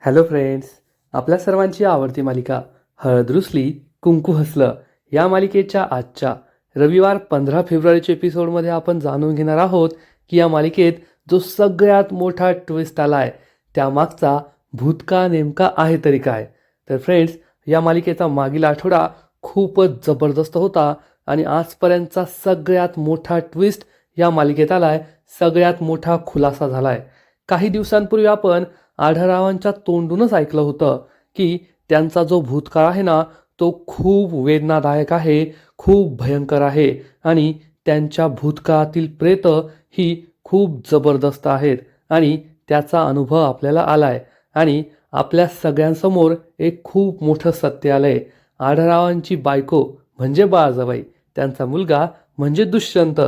Hello friends, आपल्या सर्वांची आवडती मालिका हळद रुसली कुंकू हसलं या मालिकेच्या आजच्या रविवार 15 फेब्रुवारीच्या एपिसोडमध्ये आपण जाणून घेणार आहोत की या मालिकेत जो सगळ्यात मोठा ट्विस्ट आला आहे त्यामागचा भूतकाळ नेमका आहे तरी काय. तर फ्रेंड्स, या मालिकेचा मागील आठवडा खूपच जबरदस्त होता आणि आजपर्यंतचा सगळ्यात मोठा ट्विस्ट या मालिकेत आला आहे. सगळ्यात मोठा खुलासा झाला आहे. काही दिवसांपूर्वी आपण आढळरावांच्या तोंडूनच ऐकलं होतं की त्यांचा जो भूतकाळ आहे ना तो खूप वेदनादायक आहे, खूप भयंकर आहे आणि त्यांच्या भूतकाळातील प्रेत ही खूप जबरदस्त आहेत आणि त्याचा अनुभव आपल्याला आलाय आणि आपल्या सगळ्यांसमोर एक खूप मोठं सत्य आलंय. आढळरावांची बायको म्हणजे बाळजाबाई, त्यांचा मुलगा म्हणजे दुष्यंत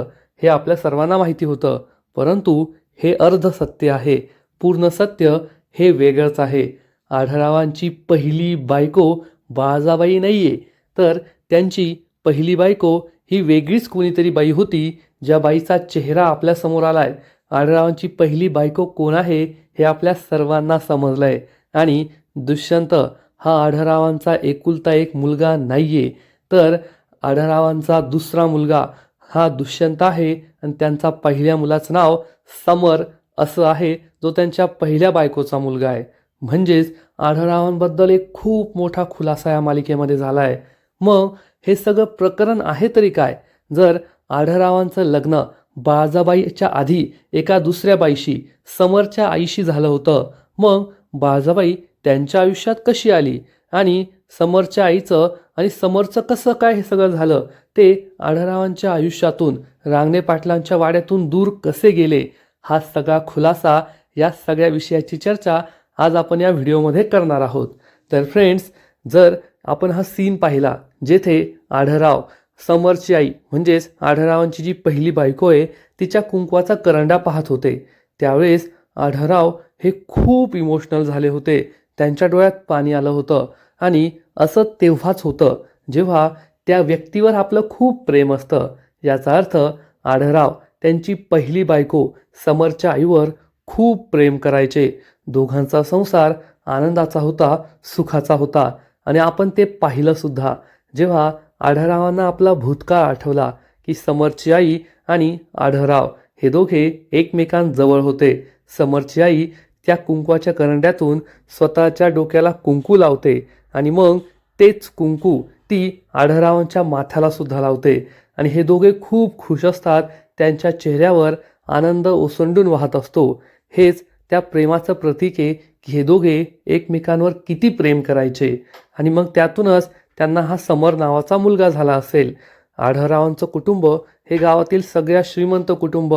हे आपल्या सर्वांना माहिती होतं, परंतु हे अर्ध सत्य आहे. पूर्ण सत्य हे वेगळंच आहे. आढळरावांची पहिली बायको बाळजाबाई नाहीये, तर त्यांची पहिली बायको ही वेगळीच कोणीतरी बाई होती, ज्या बाईचा चेहरा आपल्यासमोर आलाय. आढळरावांची पहिली बायको कोण आहे हे आपल्या सर्वांना समजलंय आणि दुष्यंत हा आढळरावांचा एकुलता एक मुलगा नाहीये, तर आढळरावांचा दुसरा मुलगा हा दुष्यंत आहे आणि त्यांचा पहिल्या मुलाचं नाव समर असं आहे, जो त्यांच्या पहिल्या बायकोचा मुलगा आहे. म्हणजेच आढळरावांबद्दल एक खूप मोठा खुलासा या मालिकेमध्ये झाला आहे. मग हे सगळं प्रकरण आहे तरी काय? जर आढळरावांचं लग्न बाळजाबाईच्या आधी एका दुसऱ्या बाईशी, समरच्या आईशी झालं होतं, मग बाळजाबाई त्यांच्या आयुष्यात कशी आली आणि समरच्या आईचं आणि समरचं कसं काय हे सगळं झालं, ते आढळरावांच्या आयुष्यातून रांगणे पाटलांच्या वाड्यातून दूर कसे गेले, हा सगळा खुलासा, या सगळ्या विषयाची चर्चा आज आपण या व्हिडिओमध्ये करणार आहोत. तर फ्रेंड्स, जर आपण हा सीन पाहिला जेथे आढळराव समरची आई म्हणजेच आढळरावांची जी पहिली बायको आहे तिच्या कुंकवाचा करंडा पाहत होते, त्यावेळेस आढळराव हे खूप इमोशनल झाले होते. त्यांच्या डोळ्यात पाणी आलं होतं आणि असं तेव्हाच होतं जेव्हा त्या व्यक्तीवर आपलं खूप प्रेम असतं. याचा अर्थ आढळराव त्यांची पहिली बायको समरच्या आईवर खूप प्रेम करायचे. दोघांचा संसार आनंदाचा होता, सुखाचा होता आणि आपण ते पाहिलं सुद्धा जेव्हा आढळरावांना आपला भूतकाळ आठवला की समरची आई आणि आढळराव हे दोघे एकमेकांजवळ होते. समरची आई त्या कुंकवाच्या करंड्यातून स्वतःच्या डोक्याला कुंकू लावते आणि मग तेच कुंकू ती आढळरावांच्या माथ्याला सुद्धा लावते आणि हे दोघे खूप खुश असतात. त्यांच्या चेहऱ्यावर आनंद ओसंडून वाहत असतो. हेच त्या प्रेमाचं प्रतीक आहे की हे दोघे एकमेकांवर किती प्रेम करायचे आणि मग त्यातूनच त्यांना हा समर नावाचा मुलगा झाला असेल. आढळरावांचं कुटुंब हे गावातील सगळ्या श्रीमंत कुटुंब,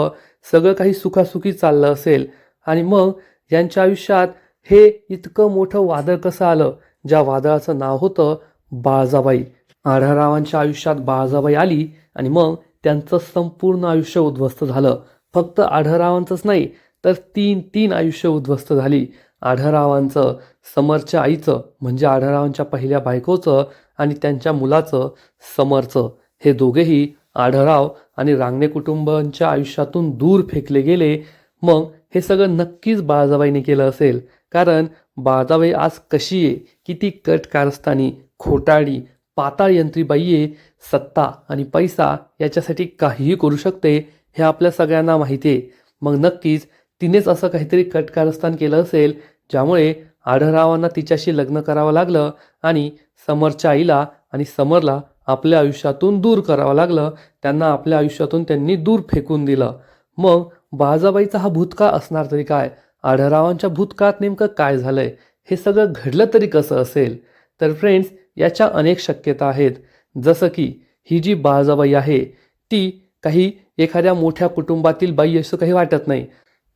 सगळं काही सुखासुखी चाललं असेल आणि मग यांच्या आयुष्यात हे इतकं मोठं वादळ कसं आलं, ज्या वादळाचं नाव होतं बाळजाबाई. आढळरावांच्या आयुष्यात बाळजाबाई आली आणि मग त्यांचं संपूर्ण आयुष्य उद्ध्वस्त झालं. फक्त आढळरावांचंच नाही तर तीन तीन आयुष्य उद्ध्वस्त झाली. आढळरावांचं, समरच्या आईचं म्हणजे आढळरावांच्या पहिल्या बायकोचं आणि त्यांच्या मुलाचं समरचं. हे दोघेही आढळराव आणि रांगणे कुटुंबांच्या आयुष्यातून दूर फेकले गेले. मग हे सगळं नक्कीच बाळजाबाईने केलं असेल, कारण बाळजाबाई आज कशी आहे, किती कट कारस्थानी, खोटारडी, पाताळ यंत्री बाई आहे. सत्ता आणि पैसा याच्यासाठी काहीही करू शकते हे आपल्या सगळ्यांना माहिती आहे. मग नक्कीच तिनेच असं काहीतरी कटकारस्थान केलं असेल ज्यामुळे आढळरावांना तिच्याशी लग्न करावं लागलं आणि समरच्या आईला आणि समरला आपल्या आयुष्यातून दूर करावं लागलं. त्यांना आपल्या आयुष्यातून त्यांनी दूर फेकून दिलं. मग बाळजाबाईचा हा भूतकाळ असणार तरी काय? आढळरावांच्या भूतकाळात नेमकं काय झालंय? हे सगळं घडलं तरी कसं असेल? तर फ्रेंड्स, याच्या अनेक शक्यता आहेत. जसं की ही जी बाळजाबाई आहे ती काही एखाद्या मोठ्या कुटुंबातील बाई असं काही वाटत नाही.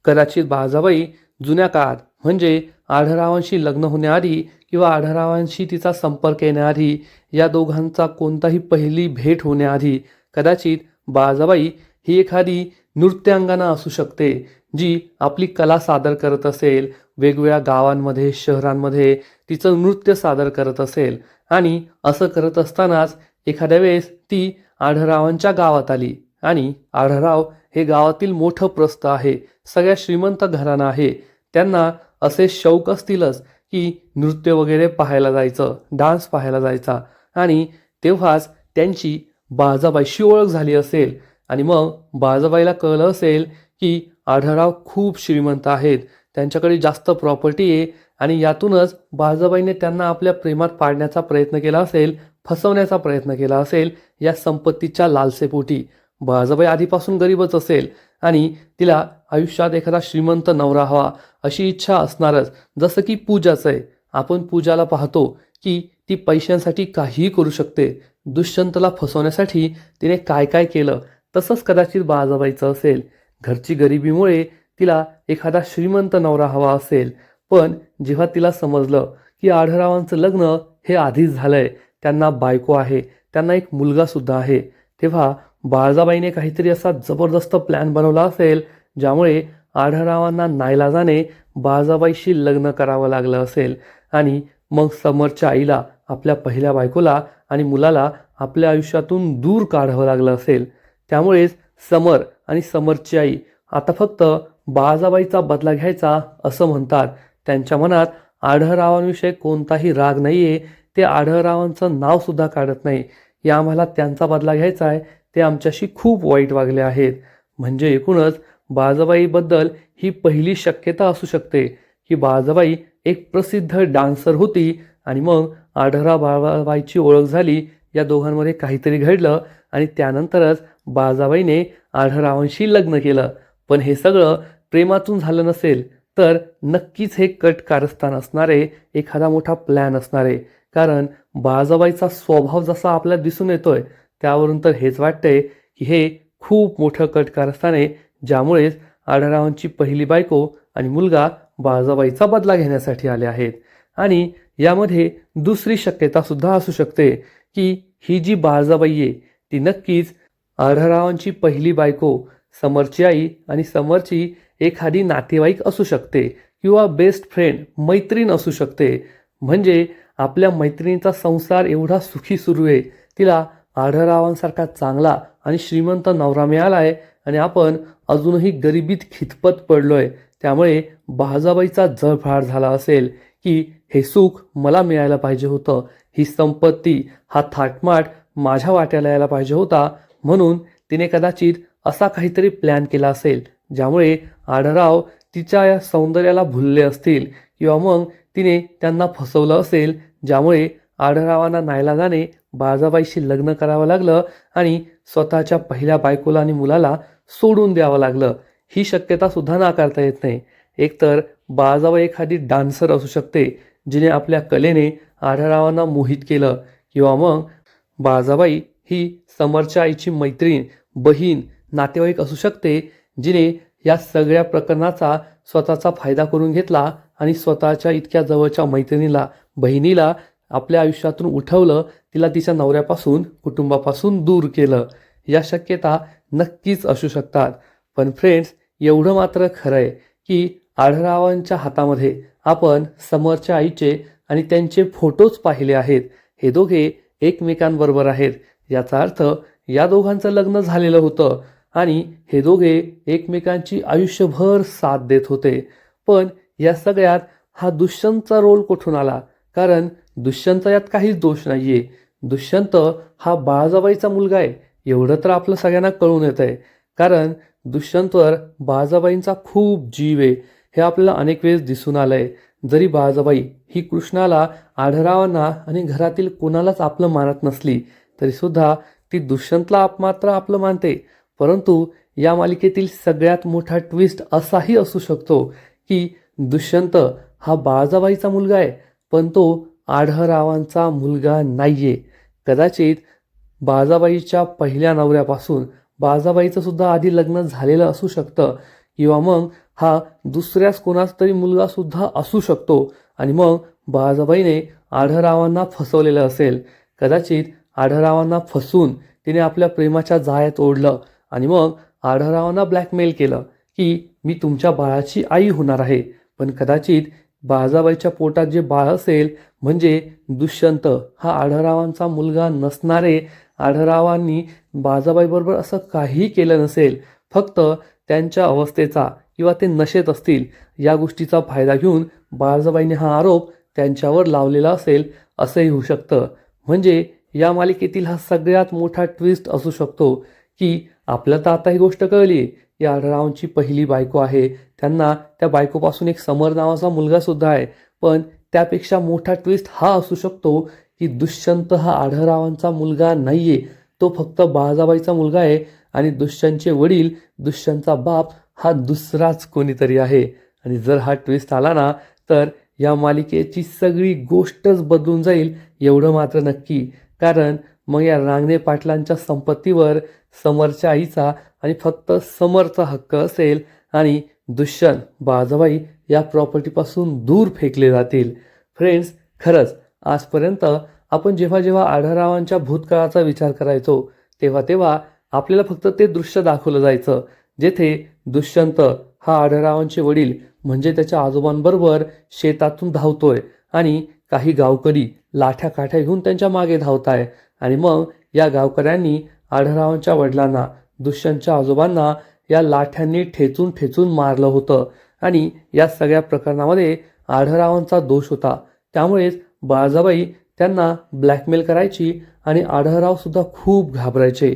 कदाचित बाळजाबाई जुन्या काळात म्हणजे आढळरावांशी लग्न होण्याआधी किंवा आढळरावांशी तिचा संपर्क येण्याआधी, या दोघांचा कोणताही पहिली भेट होण्याआधी कदाचित बाळजाबाई ही एखादी नृत्यांगना असू शकते, जी आपली कला सादर करत असेल, वेगवेगळ्या गावांमध्ये, शहरांमध्ये तिचं नृत्य सादर करत असेल आणि असं करत असतानाच एखाद्या वेळेस ती आढळरावांच्या गावात आली आणि आढळराव हे गावातील मोठं प्रस्थ आहे, सगळ्या श्रीमंत घराणं आहे. त्यांना असे शौक असतीलच की नृत्य वगैरे पाहायला जायचं, डान्स पाहायला जायचा आणि तेव्हाच त्यांची बाळजाबाईशी ओळख झाली असेल आणि मग बाळजाबाईला कळलं असेल की आढळराव खूप श्रीमंत आहेत, त्यांच्याकडे जास्त प्रॉपर्टी आहे आणि यातूनच बाळजाबाईने त्यांना आपल्या प्रेमात पाडण्याचा प्रयत्न केला असेल, फसवण्याचा प्रयत्न केला असेल या संपत्तीच्या लालसेपोटी. बाळजाबाई आधीपासून गरीबच असेल आणि तिला आयुष्यात एखादा श्रीमंत नवरा हवा अशी इच्छा असणारच. जसं की पूजाचं आहे, आपण पूजाला पाहतो की ती पैशांसाठी काहीही करू शकते. दुष्यंतला फसवण्यासाठी तिने काय काय केलं, तसंच कदाचित बाळजाबाईचं असेल. घरची गरिबीमुळे तिला एखादा श्रीमंत नवरा हवा असेल, पण जेव्हा तिला समजलं की आढळरावांचं लग्न हे आधीच झालंय, त्यांना बायको आहे, त्यांना एक मुलगासुद्धा आहे, तेव्हा बाळजाबाईने काहीतरी असा जबरदस्त प्लॅन बनवला असेल ज्यामुळे आढळरावांना नाईलाजाने बाळजाबाईशी लग्न करावं लागलं असेल आणि मग समरच्या आईला, आपल्या पहिल्या बायकोला आणि मुलाला आपल्या आयुष्यातून दूर काढावं लागलं असेल. त्यामुळेच समर आणि समरची आई आता फक्त बाळजाबाईचा बदला घ्यायचा असं म्हणतात. त्यांच्या मनात आढळरावांविषयी कोणताही राग नाही आहे, ते आढळरावांचं नावसुद्धा काढत नाही. या आम्हाला त्यांचा बदला घ्यायचा आहे, ते आमच्याशी खूप वाईट वागले आहेत. म्हणजे एकूणच बाळजाबाईबद्दल ही पहिली शक्यता असू शकते की बाळजाबाई एक प्रसिद्ध डान्सर होती आणि मग आढळराव बाळजाबाईची ओळख झाली, या दोघांमध्ये काहीतरी घडलं आणि त्यानंतरच बाळजाबाईने आढळरावांशी लग्न केलं. पण हे सगळं प्रेमातून झालं नसेल तर नक्कीच हे कट कारस्थान असणारे एखादा मोठा प्लॅन असणारे. कारण बाळजाबाईचा स्वभाव जसा आपल्याला दिसून येतोय त्यावरून तर हेच वाटतंय की हे खूप मोठं कट कारस्थान आहे, ज्यामुळेच आढळरावांची पहिली बायको आणि मुलगा बाळजाबाईचा बदला घेण्यासाठी आले आहेत. आणि यामध्ये दुसरी शक्यता सुद्धा असू शकते की ही जी बाळजाबाई आहे ती नक्कीच आढळरावांची पहिली बायको, समरची आई आणि समरची एखादी नातेवाईक असू शकते किंवा बेस्ट फ्रेंड, मैत्रीण असू शकते. म्हणजे आपल्या मैत्रिणीचा संसार एवढा सुखी सुरू आहे, तिला आढळरावांसारखा चांगला आणि श्रीमंत नवरा मिळाला आहे आणि आपण अजूनही गरिबीत खितपत पडलोय. त्यामुळे बाळजाबाईचा जळफाड झाला असेल की हे सुख मला मिळायला पाहिजे होतं, ही संपत्ती, हा थाटमाट माझ्या वाट्याला यायला पाहिजे होता. म्हणून तिने कदाचित असा काहीतरी प्लॅन केला असेल ज्यामुळे आढळराव तिच्या या सौंदर्याला भुलले असतील किंवा मग तिने त्यांना फसवलं असेल, ज्यामुळे आढळरावांना नाईलाजाने बाळजाबाईशी लग्न करावं लागलं आणि स्वतःच्या पहिल्या बायकोला आणि मुलाला सोडून द्यावं लागलं. ही शक्यता सुद्धा नाकारता येत नाही. एकतर बाळजाबाई एखादी डान्सर असू शकते जिने आपल्या कलेने आढळरावांना मोहित केलं, किंवा मग बाळजाबाई ही समरच्या आईची मैत्रीण, बहीण, नातेवाईक असू शकते जिने या सगळ्या प्रकरणाचा स्वतःचा फायदा करून घेतला आणि स्वतःच्या इतक्या जवळच्या मैत्रिणीला, बहिणीला आपल्या आयुष्यातून उठवलं, तिला तिच्या नवऱ्यापासून, कुटुंबापासून दूर केलं. या शक्यता नक्कीच असू शकतात. पण फ्रेंड्स, एवढं मात्र खरं आहे की आढळरावांच्या हातामध्ये आपण समरच्या आईचे आणि त्यांचे फोटोज पाहिले आहेत. हे दोघे एकमेकांबरोबर आहेत, याचा अर्थ या दोघांचं लग्न झालेलं होतं आणि हे दोघे एकमेकांची आयुष्यभर साथ देत होते. पण या सगळ्यात हा दुष्यंतचा रोल कुठून आला? कारण दुष्यंतचा यात काहीच दोष नाहीये. दुष्यंत हा बाळजाबाईचा मुलगा आहे, एवढं तर आपलं सगळ्यांना कळून येत आहे. कारण दुष्यंतवर बाळजाबाईंचा खूप जीव आहे, हे आपल्याला अनेक वेळेस दिसून आलंय. जरी बाळजाबाई ही कृष्णाला, आढळरावांना आणि घरातील कोणालाच आपलं मानत नसली तरीसुद्धा ती दुष्यंतला मात्र आपलं मानते. परंतु या मालिकेतील सगळ्यात मोठा ट्विस्ट असाही असू शकतो की दुष्यंत हा बाळजाबाईचा मुलगा आहे, पण तो आढळरावांचा मुलगा नाहीये. कदाचित बाळजाबाईच्या पहिल्या नवऱ्यापासून बाळजाबाईचं सुद्धा आधी लग्न झालेलं असू शकतं, किंवा मग हा दुसऱ्याच कोणाचा तरी मुलगा सुद्धा असू शकतो आणि मग बाळजाबाईने आढळरावांना फसवलेलं असेल. कदाचित आढळरावांना फसवून तिने आपल्या प्रेमाच्या जाळ्यात ओढलं आणि मग आढळरावांना ब्लॅकमेल केलं की मी तुमच्या बाळाची आई होणार आहे. पण कदाचित बाळजाबाईच्या पोटात जे बाळ असेल म्हणजे दुष्यंत हा आढळरावांचा मुलगा नसणारे. आढळरावांनी बाळजाबाईबरोबर असं काहीही केलं नसेल, फक्त त्यांच्या अवस्थेचा किंवा ते नशेत असतील या गोष्टीचा फायदा घेऊन बाळजाबाईने हा आरोप त्यांच्यावर लावलेला असेल असंही होऊ शकतं. म्हणजे या मालिकेतील हा सगळ्यात मोठा ट्विस्ट असू शकतो की आपल्याला तर आता ही गोष्ट कळली, या आढळरावांची पहिली बायको आहे, त्यांना त्या बायकोपासून एक समर नावाचा मुलगासुद्धा आहे. पण त्यापेक्षा मोठा ट्विस्ट हा असू शकतो की दुष्यंत हा आढळरावांचा मुलगा नाही आहे, तो फक्त बाळजाबाईचा मुलगा आहे आणि दुष्यंतचे वडील, दुष्यंतचा बाप हा दुसराच कोणीतरी आहे. आणि जर हा ट्विस्ट आला ना, तर या मालिकेची सगळी गोष्टच बदलून जाईल एवढं मात्र नक्की. कारण मग या रांगणे पाटलांच्या संपत्तीवर समरच्या आईचा आणि फक्त समरचा हक्क असेल आणि दुष्यंत, बाळजाबाई या प्रॉपर्टीपासून दूर फेकले जातील. फ्रेंड्स, खरंच आजपर्यंत आपण जेव्हा जेव्हा आढळरावांच्या भूतकाळाचा विचार करायचो तेव्हा तेव्हा आपल्याला फक्त ते दृश्य दाखवलं जायचं जेथे दुष्यंत हा आढळरावांचे वडील म्हणजे त्याच्या आजोबांबरोबर शेतातून धावतोय आणि काही गावकरी लाठ्या काठ्या घेऊन त्यांच्या मागे धावताय. आणि मग या गावकऱ्यांनी आढळरावांच्या वडिलांना, दुष्यंतच्या आजोबांना या लाठ्यांनी ठेचून ठेचून मारलं होतं. आणि या सगळ्या प्रकरणामध्ये आढळरावांचा दोष होता. त्यामुळेच बाळजाबाई त्यांना ब्लॅकमेल करायची आणि आढळराव सुद्धा खूप घाबरायचे.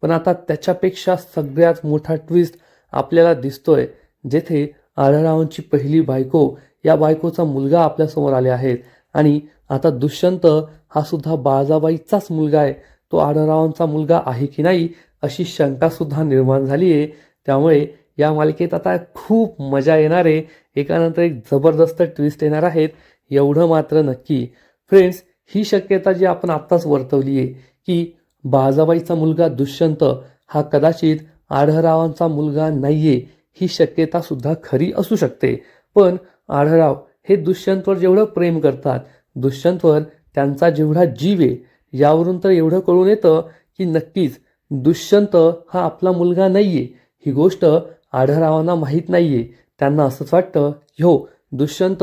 पण आता त्याच्यापेक्षा सगळ्यात मोठा ट्विस्ट आपल्याला दिसतोय जेथे आढळरावांची पहिली बायको, या बायकोचा मुलगा आपल्यासमोर आले आहेत. आणि आता दुष्यंत हा सुद्धा बाळजाबाईचाच मुलगा आहे, तो आढळरावांचा मुलगा आहे की नाही अशी शंकासुद्धा निर्माण झाली आहे. त्यामुळे या मालिकेत आता खूप मजा येणार आहे, एकानंतर एक जबरदस्त ट्विस्ट येणार आहेत एवढं मात्र नक्की. फ्रेंड्स, ही शक्यता जी आपण आत्ताच वर्तवली आहे की बाळजाबाईचा मुलगा दुष्यंत हा कदाचित आढळरावांचा मुलगा नाहीये, ही शक्यता सुद्धा खरी असू शकते. पण आढळराव हे दुष्यंतवर जेवढं प्रेम करतात, दुष्यंतवर त्यांचा जेवढा जीव आहे, यावरून तर एवढं कळून येतं की नक्कीच दुष्यंत हा आपला मुलगा नाहीये. ही गोष्ट आढळरावांना माहीत नाहीये. त्यांना असंच वाटतं हो, दुष्यंत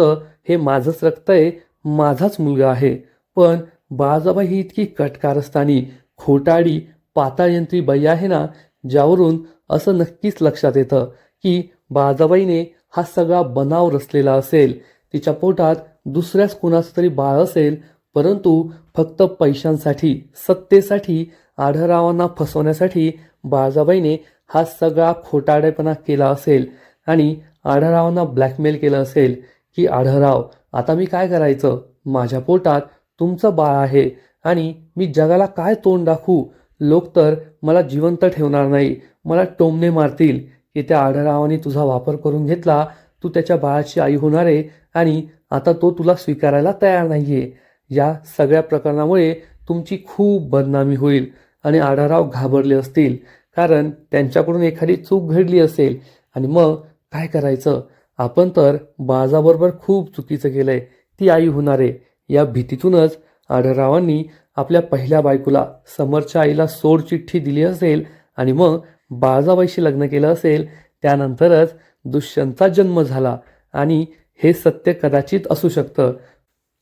हे माझंच रक्त आहे, माझाच मुलगा आहे. पण बाळजाबाई ही इतकी कटकारस्थानी, खोटाडी, पाताळयंत्री बाई आहे ना, ज्यावरून असं नक्कीच लक्षात येतं की बाळजाबाईने हा सगळा बनाव रचलेला असेल. तिच्या पोटात दुसऱ्याच कुणाचं तरी बाळ असेल, परंतु फक्त पैशांसाठी, सत्तेसाठी, आढळरावांना फसवण्यासाठी बाळजाबाईने हा सगळा खोटाडेपणा केला असेल आणि आढळरावांना ब्लॅकमेल केलं असेल की आढळराव, आता मी काय करायचं, माझ्या पोटात तुमचं बाळ आहे आणि मी जगाला काय तोंड दाखवू, लोक तर मला जिवंत ठेवणार नाही, मला टोमणे मारतील की त्या आढळरावाने तुझा वापर करून घेतला, तू त्याच्या बाळाची आई होणार आहे आणि आता तो तुला स्वीकारायला तयार नाही आहे. या सगळ्या प्रकरणामुळे तुमची खूप बदनामी होईल. आणि आढळराव घाबरले असतील, कारण त्यांच्याकडून एखादी चूक घडली असेल. आणि मग काय करायचं, आपण तर बाळाबरोबर खूप चुकीचं केलं आहे, ती आई होणार आहे. या भीतीतूनच आढळरावांनी आपल्या पहिल्या बायकोला, समरच्या आईला सोड चिठ्ठी दिली असेल आणि मग बाळजाबाईशी लग्न केलं असेल. त्यानंतरच दुष्यंतचा जन्म झाला आणि हे सत्य कदाचित असू शकतं.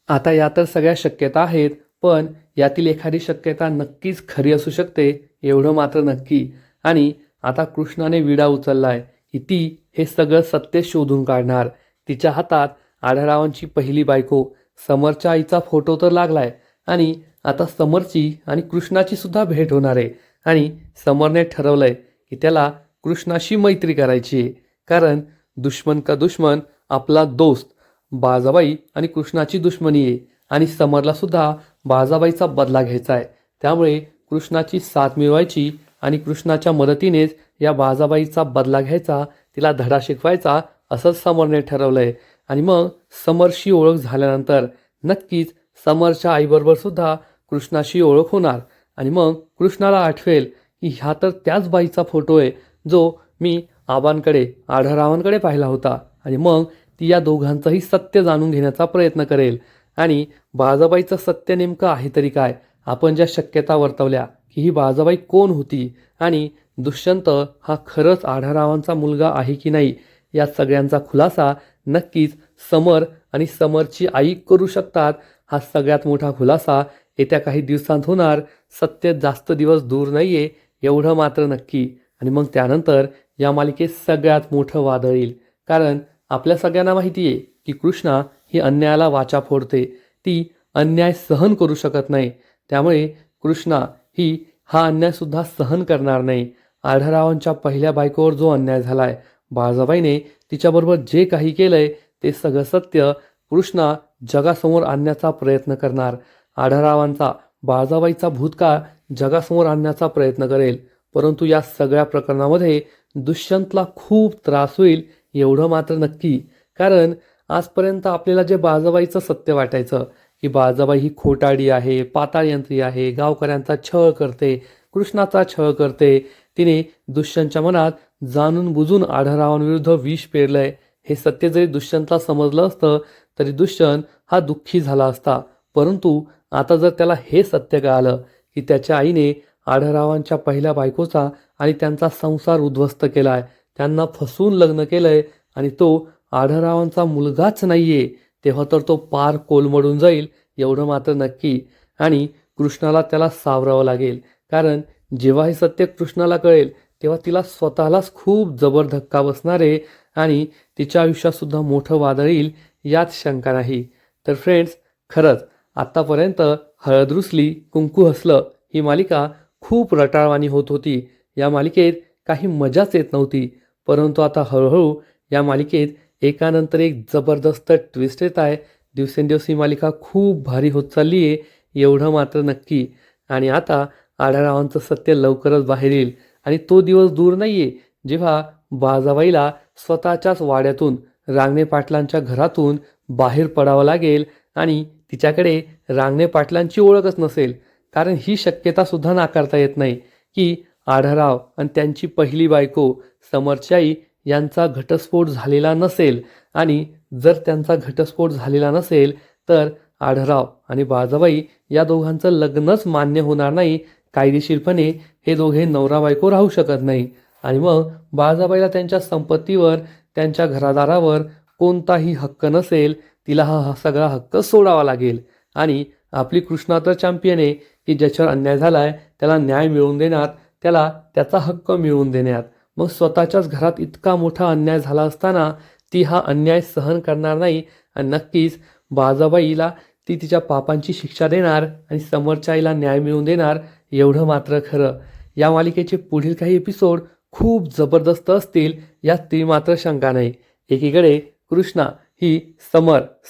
आता या तर सगळ्या शक्यता आहेत, पण यातील एखादी शक्यता नक्कीच खरी असू शकते एवढं मात्र नक्की. आणि आता कृष्णाने विडा उचललाय की ती हे सगळं सत्य शोधून काढणार. तिच्या हातात आढळरावांची पहिली बायको समरच्या आईचा फोटो तर लागलाय आणि आता समरची आणि कृष्णाची सुद्धा भेट होणार आहे. आणि समरने ठरवलंय की त्याला कृष्णाशी मैत्री करायची आहे, कारण दुश्मन का दुश्मन आपला दोस्त. बाळजाबाई आणि कृष्णाची दुश्मनी आहे आणि समरला सुद्धा बाळजाबाईचा बदला घ्यायचा आहे. त्यामुळे कृष्णाची साथ मिळवायची आणि कृष्णाच्या मदतीनेच या बाळजाबाईचा बदला घ्यायचा, तिला धडा शिकवायचा असंच समरने ठरवलंय. आणि मग समरशी ओळख झाल्यानंतर नक्कीच समरच्या आईबरोबर सुद्धा कृष्णाशी ओळख होणार. आणि मग कृष्णाला आठवेल की ह्या तर त्याच बाईचा फोटो आहे जो मी आबांकडे, आढळरावांकडे पाहिला होता. आणि मग ती या दोघांचंही सत्य जाणून घेण्याचा प्रयत्न करेल. आणि बाळजाबाईचं सत्य नेमकं आहे तरी काय, आपण ज्या शक्यता वर्तवल्या की ही बाळजाबाई कोण होती आणि दुष्यंत हा खरंच आढळरावांचा मुलगा आहे की नाही, या सगळ्यांचा खुलासा नक्कीच समर आणि समरची आई करू शकतात. हा सगळ्यात मोठा खुलासा येत्या काही दिवसांत होणार. सत्य जास्त दिवस दूर नाही आहे एवढं मात्र नक्की. आणि मग त्यानंतर या मालिकेत सगळ्यात मोठं वादळ येईल, कारण आपल्या सगळ्यांना माहिती आहे की कृष्णा ही अन्यायाला वाचा फोडते, ती अन्याय सहन करू शकत नाही. त्यामुळे कृष्णा ही हा अन्यायसुद्धा सहन करणार नाही. आढळरावांच्या पहिल्या बायकोवर जो अन्याय झालाय, बाळजाबाईने तिच्याबरोबर जे काही केलंय ते सगळं सत्य कृष्णा जगासमोर आणण्याचा प्रयत्न करणार. आढळरावांचा बाळजाबाईचा भूतकाळ जगासमोर आणण्याचा प्रयत्न करेल. परंतु या सगळ्या प्रकरणामध्ये दुष्यंतला खूप त्रास होईल एवढं मात्र नक्की. कारण आजपर्यंत आपल्याला जे बाळजाबाईचं सत्य वाटायचं की बाळजाबाई ही खोटाडी आहे, पाताळयंत्री आहे, गावकऱ्यांचा छळ करते, कृष्णाचा छळ करते, तिने दुष्यंतच्या मनात जाणून बुजून आढळरावांविरुद्ध विष पेरलंय, हे सत्य जरी दुष्यंतला समजलं असतं तरी दुष्यंत हा दुःखी झाला असता. परंतु आता जर त्याला हे सत्य कळालं की त्याच्या आईने आढळरावांच्या पहिल्या बायकोचा आणि त्यांचा संसार उद्ध्वस्त केलाय, त्यांना फसवून लग्न केलंय आणि तो आढळरावांचा मुलगाच नाहीये, तेव्हा तर तो पार कोलमडून जाईल एवढं मात्र नक्की. आणि कृष्णाला त्याला सावरावं लागेल. कारण जेव्हा हे सत्य कृष्णाला कळेल तेव्हा तिला स्वतःलाच खूप जबर धक्का बसणार आहे आणि तिच्या आयुष्यातसुद्धा मोठं वादळ येईल यात शंका नाही. तर फ्रेंड्स, खरंच आत्तापर्यंत हळद रुसली कुंकू हसलं ही मालिका खूप रटाळवाणी होत होती. या मालिकेत काही मजाच येत नव्हती. परंतु आता हळूहळू या मालिकेत एकानंतर एक जबरदस्त ट्विस्ट येत आहे. दिवसेंदिवस ही मालिका खूप भारी होत चालली आहे एवढं मात्र नक्की. आणि आता आढळरावांचं सत्य लवकरच बाहेर येईल आणि तो दिवस दूर नाही आहे जेव्हा बाळजाबाईला स्वतःच्याच वाड्यातून रांगणे पाटलांच्या घरातून बाहेर पडावं लागेल आणि तिच्याकडे रांगणे पाटलांची ओळखच नसेल. कारण ही शक्यतासुद्धा नाकारता येत नाही की आढळराव आणि त्यांची पहिली बायको समरची आई यांचा घटस्फोट झालेला नसेल. आणि जर त्यांचा घटस्फोट झालेला नसेल तर आढळराव आणि बाळजाबाई या दोघांचं लग्नच मान्य होणार नाही. कायदेशीरपणे हे दोघे नवरा बायको राहू शकत नाही. आणि मग बाळजाबाईला त्यांच्या संपत्तीवर, त्यांच्या घरादारावर कोणताही हक्क नसेल. तिला हा सगळा हक्क सोडावा लागेल. आणि आपली कृष्णा तर चॅम्पियन आहे की ज्याच्यावर अन्याय झालाय त्याला न्याय मिळवून देण्यात, त्याला त्याचा हक्क मिळवून देण्यात. मग स्वतःच्याच घरात इतका मोठा अन्याय झाला असताना ती हा अन्याय सहन करणार नाही आणि नक्कीच बाळजाबाईला ती तिच्या पापांची शिक्षा देणार आणि समरच्या आईला न्याय मिळवून देणार एवढं मात्र खरं. या मालिकेचे पुढील काही एपिसोड खूप जबरदस्त असतील यात ती मात्र शंका नाही. एकीकडे कृष्णा ही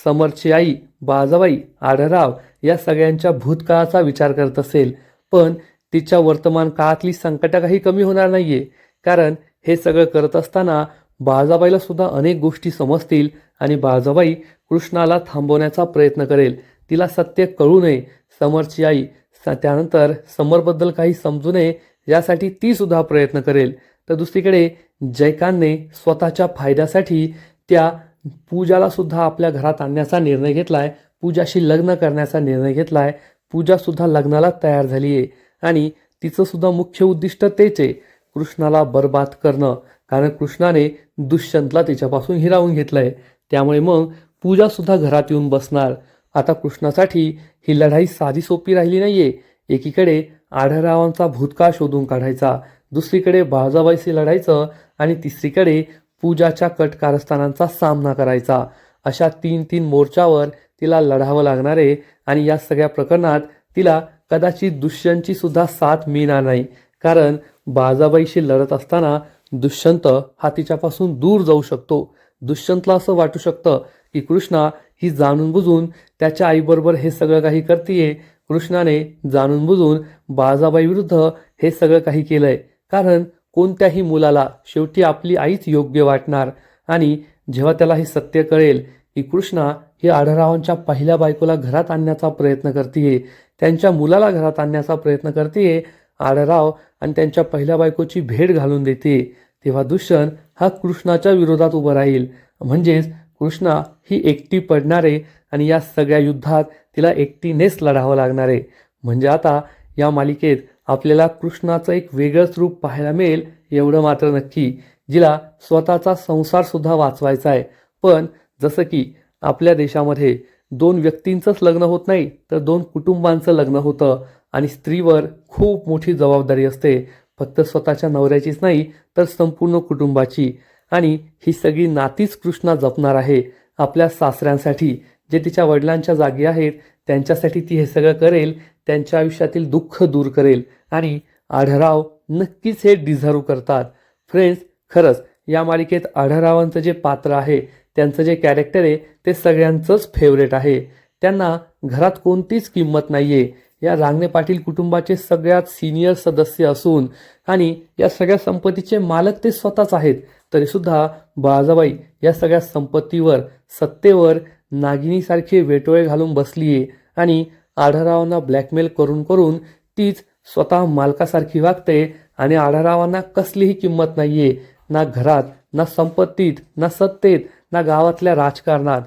समरची आई, बाळजाबाई, आढळराव या सगळ्यांच्या भूतकाळाचा विचार करत असेल. पण तिच्या वर्तमान काळातली संकटं काही कमी होणार नाहीये. कारण हे सगळं करत असताना बाळजाबाईला सुद्धा अनेक गोष्टी समजतील आणि बाळजाबाई कृष्णाला थांबवण्याचा प्रयत्न करेल. तिला सत्य कळू नये, समरची आई त्यानंतर समरबद्दल काही समजू नये यासाठी ती सुद्धा प्रयत्न करेल. तर दुसरीकडे जयकांतने स्वतःच्या फायद्यासाठी त्या पूजाला सुद्धा आपल्या घरात आणण्याचा निर्णय घेतलाय, पूजाशी लग्न करण्याचा निर्णय घेतलाय. पूजासुद्धा लग्नाला तयार झाली आहे आणि तिचं सुद्धा मुख्य उद्दिष्ट तेच आहे, कृष्णाला बर्बाद करणं. कारण कृष्णाने दुष्यंतला तिच्यापासून हिरावून घेतलंय. त्यामुळे मग पूजासुद्धा घरात येऊन बसणार. आता कृष्णासाठी ही लढाई साधी सोपी राहिली नाहीये. एकीकडे आढळरावांचा भूतकाळ शोधून काढायचा, दुसरीकडे बाळजाबाईशी लढायचं आणि तिसरीकडे पूजाच्या कट कारस्थानांचा सामना करायचा. अशा 3-3 मोर्चावर तिला लढावं लागणार आहे. आणि या सगळ्या प्रकरणात तिला कदाचित दुष्यंतची सुद्धा साथ मिळणार नाही. कारण बाळजाबाईशी लढत असताना दुष्यंत हा तिच्यापासून दूर जाऊ शकतो. दुष्यंतला असं वाटू शकतं की कृष्णा ही जाणून बुजून त्याच्या आईबरोबर हे सगळं काही करतीये. कृष्णाने जाणून बुजून बाळजाबाई विरुद्ध हे सगळं काही केलंय. कारण कोणत्याही मुलाला शेवटी आपली आईच योग्य वाटणार. आणि जेव्हा त्याला हे सत्य कळेल की कृष्णा ही आढळरावांच्या पहिल्या बायकोला घरात आणण्याचा प्रयत्न करतीये, त्यांच्या मुलाला घरात आणण्याचा प्रयत्न करतीये, आढळराव आणि त्यांच्या पहिल्या बायकोची भेट घालून देते, तेव्हा दुष्यंत हा कृष्णाच्या विरोधात उभं राहील. म्हणजेच कृष्णा ही एकटी पडणार आहे आणि या सगळ्या युद्धात तिला एकटीनेच लढावं लागणार आहे. म्हणजे आता या मालिकेत आपल्याला कृष्णाचं एक वेगळंच रूप पाहायला मिळेल एवढं मात्र नक्की, जिला स्वतःचा संसारसुद्धा वाचवायचा आहे. पण जसं की आपल्या देशामध्ये 2 व्यक्तींचंच लग्न होत नाही तर 2 कुटुंबांचं लग्न होतं आणि स्त्रीवर खूप मोठी जबाबदारी असते, फक्त स्वतःच्या नवऱ्याचीच नाही तर संपूर्ण कुटुंबाची. आणि ही सगळी नातीच कृष्णा जपणार आहे आपल्या सासऱ्यांसाठी. जे तिच्या वडिलांच्या जागी आहेत त्यांच्यासाठी ती हे सगळं करेल, त्यांच्या आयुष्यातील दुःख दूर करेल आणि आढळराव नक्कीच हे डिझर्व करतात. फ्रेंड्स, खरंच या मालिकेत आढळरावांचं जे पात्र आहे, त्यांचं जे कॅरेक्टर आहे ते सगळ्यांचंच फेवरेट आहे. त्यांना घरात कोणतीच किंमत नाही आहे. या रांगणे पाटील कुटुंबाचे सगळ्यात सिनियर सदस्य असून आणि या सगळ्या संपत्तीचे मालक ते स्वतःच आहेत, तरीसुद्धा बाळाजाबाई या सगळ्या संपत्तीवर, सत्तेवर नागिनीसारखे वेटोळे घालून बसली आहे आणि आढळरावांना ब्लॅकमेल करून करून तीच स्वतः मालकासारखी वागते आणि आढळरावांना कसलीही किंमत नाही आहे, ना घरात, ना संपत्तीत, ना सत्तेत, ना गावातल्या राजकारणात.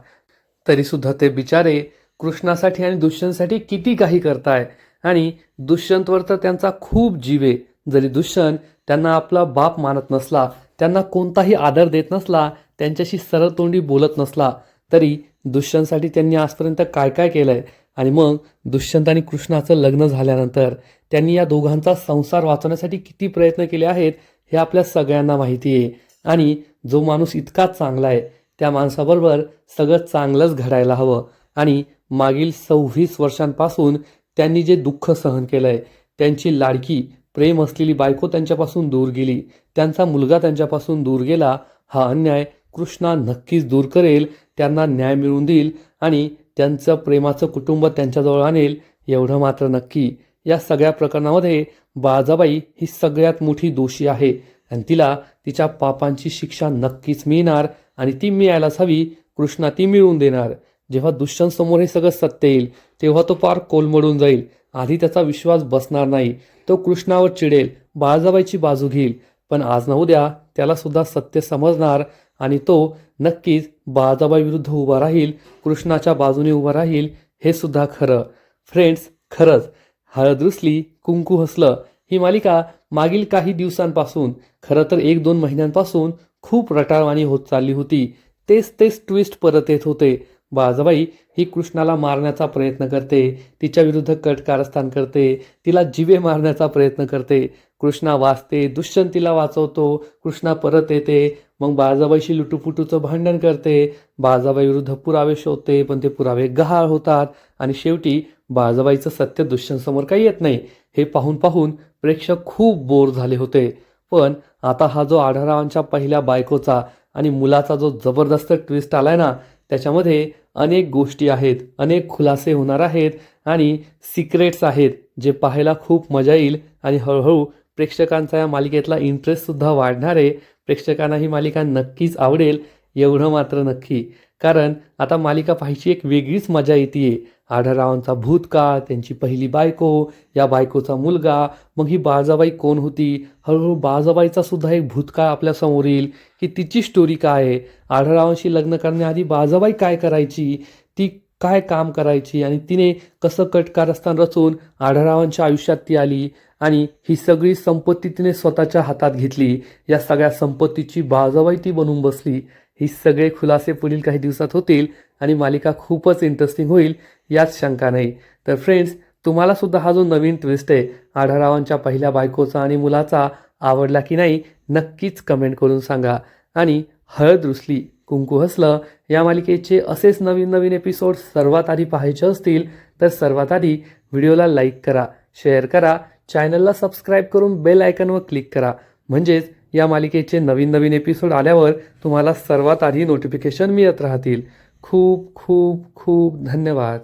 तरीसुद्धा ते बिचारे कृष्णासाठी आणि दुष्यंतसाठी किती काही करताय आणि दुष्यंतवर तर त्यांचा खूप जीव आहे. जरी दुष्यंत त्यांना आपला बाप मानत नसला, त्यांना कोणताही आदर देत नसला, त्यांच्याशी सरळ तोंडी बोलत नसला, तरी दुष्यंतसाठी त्यांनी आजपर्यंत काय काय केलंय. आणि मग दुष्यंत आणि कृष्णाचं लग्न झाल्यानंतर त्यांनी या दोघांचा संसार वाचवण्यासाठी किती प्रयत्न केले आहेत हे आपल्या सगळ्यांना माहिती आहे. आणि जो माणूस इतका चांगला आहे त्या माणसाबरोबर सगळं चांगलंच घडायला हवं. आणि मागील 26 वर्षांपासून त्यांनी जे दुःख सहन केलं आहे, त्यांची लाडकी प्रेम असलेली बायको त्यांच्यापासून दूर गेली, त्यांचा मुलगा त्यांच्यापासून दूर गेला, हा अन्याय कृष्णा नक्कीच दूर करेल, त्यांना न्याय मिळवून देईल आणि त्यांचं प्रेमाचं कुटुंब त्यांच्याजवळ आणेल, एवढं मात्र नक्की. या सगळ्या प्रकरणामध्ये बाळाजाबाई ही सगळ्यात मोठी दोषी आहे आणि तिला तिच्या पापांची शिक्षा नक्कीच मिळणार आणि ती मिळायलाच हवी. कृष्णा ती मिळवून देणार. जेव्हा दुष्यंत समोर हे सगळं सत्य येईल तेव्हा तो पार कोलमडून जाईल. आधी त्याचा विश्वास बसणार नाही, तो कृष्णावर चिडेल, बाळाजाबाईची बाजू घेईल, पण आज ना उद्या त्याला सुद्धा सत्य समजणार आणि तो नक्कीच बाळाजाबाई विरुद्ध उभा राहील, कृष्णाच्या बाजूने उभा राहील, हे सुद्धा खरं. फ्रेंड्स, खरंच हळद रुसली कुंकू हसलं ही मालिका मागील काही दिवसांपासून, खरं तर 1-2 महिन्यांपासून खूप रटाळवाणी होत चालली होती. तेच ट्विस्ट परत येत होते. बाळाजाबाई ही कृष्णाला मारण्याचा प्रयत्न करते, तिच्या विरुद्ध कट कारस्थान करते, तिला जिवे मारण्याचा प्रयत्न करते. कृष्णा वाचते, दुष्यंत तिला वाचवतो, कृष्णा परत येते, मग बाळाजाबाईशी लुटूपुटूचं भांडण करते, बाळाजाबाई विरुद्ध पुरावे शोधते, पण ते पुरावे गहाळ होतात आणि शेवटी बाळाजाबाईचं सत्य दुष्यंतसमोर काही येत नाही. हे पाहून पाहून प्रेक्षक खूप बोर झाले होते. पण आता हा जो आढळरावांच्या पहिल्या बायकोचा आणि मुलाचा जो जबरदस्त ट्विस्ट आलाय ना, त्याच्यामध्ये अनेक गोष्टी आहेत, अनेक खुलासे होणार आहेत आणि सिक्रेट्स आहेत, जे पाहायला खूप मजा येईल आणि हळूहळू प्रेक्षकांचा या मालिकेतला इंटरेस्टसुद्धा वाढणार आहे. प्रेक्षकांना ही मालिका नक्कीच आवडेल, एवढं मात्र नक्की. कारण आता मालिका पाहायची एक वेगळीच मजा येते. आढळरावांचा भूतकाळ, त्यांची पहिली बायको, या बायकोचा मुलगा, मग ही बाळाजाबाई कोण होती, हळूहळू बाळाजाबाईचा सुद्धा एक भूतकाळ आपल्यासमोर येईल की तिची स्टोरी काय आहे, आढळरावांशी लग्न करण्याआधी बाळाजाबाई काय करायची, ती काय काम करायची आणि तिने कसं कट कारस्थान रचून आढळरावांच्या आयुष्यात ती आली आणि ही सगळी संपत्ती तिने स्वतःच्या हातात घेतली, या सगळ्या संपत्तीची बाळाजाबाई ती बनून बसली. ही सगळे खुलासे पुढील काही दिवसात होतील आणि मालिका खूपच इंटरेस्टिंग होईल, यात शंका नाही. तर फ्रेंड्स, तुम्हाला सुद्धा हा जो नवीन ट्विस्ट आहे आढळरावांच्या पहिल्या बायकोचा आणि मुलाचा आवडला की नाही, नक्कीच कमेंट करून सांगा. आणि हळद रुसली कुंकू हसलं या मालिकेचे असेच नवीन नवीन एपिसोड सर्वात आधी पाहायचे असतील तर सर्वात आधी व्हिडिओला लाईक करा, शेअर करा, चॅनलला सबस्क्राईब करून बेल आयकॉनवर क्लिक करा, म्हणजेच या मालिकेचे नवीन नवीन एपिसोड आल्यावर तुम्हाला सर्वात आधी नोटिफिकेशन मिळत राहतील. खूप खूप खूप धन्यवाद.